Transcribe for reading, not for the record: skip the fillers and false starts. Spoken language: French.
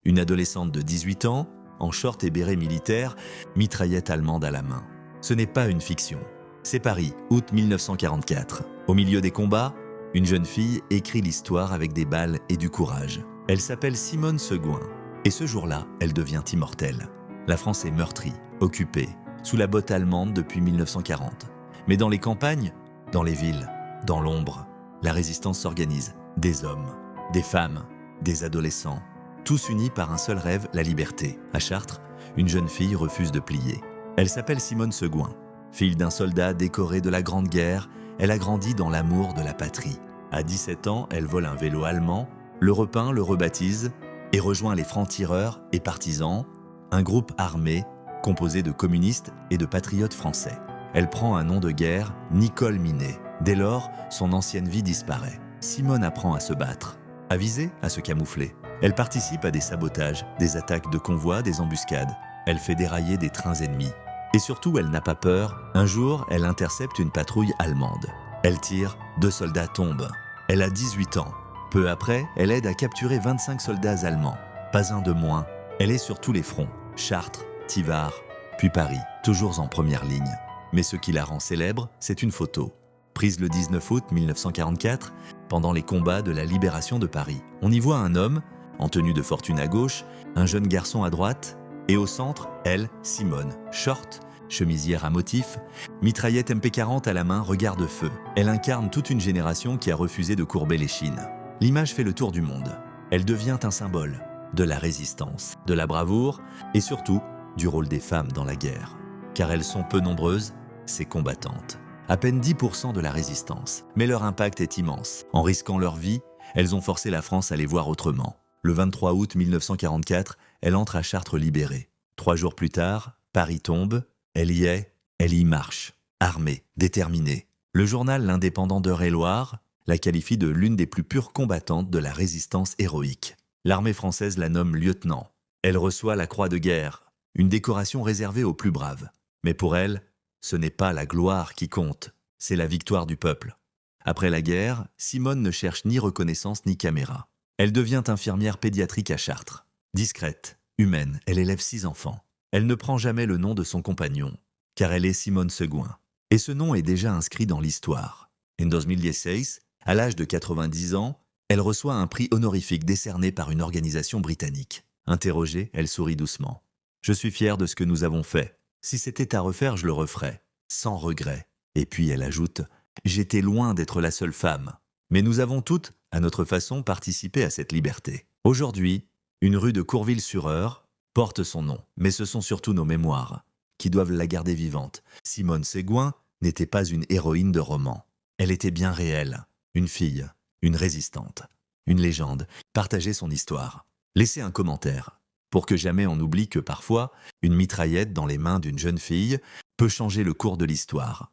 Une adolescente de 18 ans, en short et béret militaire, mitraillette allemande à la main. Ce n'est pas une fiction. C'est Paris, août 1944. Au milieu des combats, une jeune fille écrit l'histoire avec des balles et du courage. Elle s'appelle Simone Seguin. Et ce jour-là, elle devient immortelle. La France est meurtrie, occupée, sous la botte allemande depuis 1940. Mais dans les campagnes, dans les villes, dans l'ombre, la résistance s'organise. Des hommes, des femmes, des adolescents, tous unis par un seul rêve, la liberté. À Chartres, une jeune fille refuse de plier. Elle s'appelle Simone Seguin. Fille d'un soldat décoré de la Grande Guerre, elle a grandi dans l'amour de la patrie. À 17 ans, elle vole un vélo allemand, le repeint, le rebaptise et rejoint les francs-tireurs et partisans, un groupe armé composé de communistes et de patriotes français. Elle prend un nom de guerre, Nicole Minet. Dès lors, son ancienne vie disparaît. Simone apprend à se battre, à viser, à se camoufler. Elle participe à des sabotages, des attaques de convois, des embuscades. Elle fait dérailler des trains ennemis. Et surtout, elle n'a pas peur. Un jour, elle intercepte une patrouille allemande. Elle tire, 2 soldats tombent. Elle a 18 ans. Peu après, elle aide à capturer 25 soldats allemands. Pas un de moins. Elle est sur tous les fronts. Chartres, Thivard, puis Paris, toujours en première ligne. Mais ce qui la rend célèbre, c'est une photo. Prise le 19 août 1944, pendant les combats de la libération de Paris. On y voit un homme, en tenue de fortune à gauche, un jeune garçon à droite, et au centre, elle, Simone, short, chemisière à motifs, mitraillette MP40 à la main, regard de feu. Elle incarne toute une génération qui a refusé de courber les chines. L'image fait le tour du monde. Elle devient un symbole de la résistance, de la bravoure et surtout du rôle des femmes dans la guerre. Car elles sont peu nombreuses, ces combattantes. À peine 10% de la résistance, mais leur impact est immense. En risquant leur vie, elles ont forcé la France à les voir autrement. Le 23 août 1944, elle entre à Chartres libérée. 3 jours plus tard, Paris tombe, elle y est, elle y marche, armée, déterminée. Le journal L'Indépendant d'Eure-et-Loir la qualifie de l'une des plus pures combattantes de la résistance héroïque. L'armée française la nomme lieutenant. Elle reçoit la Croix de guerre, une décoration réservée aux plus braves. Mais pour elle, ce n'est pas la gloire qui compte, c'est la victoire du peuple. Après la guerre, Simone ne cherche ni reconnaissance ni caméra. Elle devient infirmière pédiatrique à Chartres. Discrète, humaine, elle élève 6 enfants. Elle ne prend jamais le nom de son compagnon, car elle est Simone Seguin. Et ce nom est déjà inscrit dans l'histoire. En 2016, à l'âge de 90 ans, elle reçoit un prix honorifique décerné par une organisation britannique. Interrogée, elle sourit doucement. « Je suis fière de ce que nous avons fait. Si c'était à refaire, je le referais, sans regret. » Et puis elle ajoute « J'étais loin d'être la seule femme. Mais nous avons toutes, à notre façon, participé à cette liberté. » Aujourd'hui, une rue de Courville-sur-Eure porte son nom, mais ce sont surtout nos mémoires qui doivent la garder vivante. Simone Seguin n'était pas une héroïne de roman. Elle était bien réelle, une fille, une résistante, une légende. Partagez son histoire. Laissez un commentaire, pour que jamais on oublie que parfois, une mitraillette dans les mains d'une jeune fille peut changer le cours de l'histoire.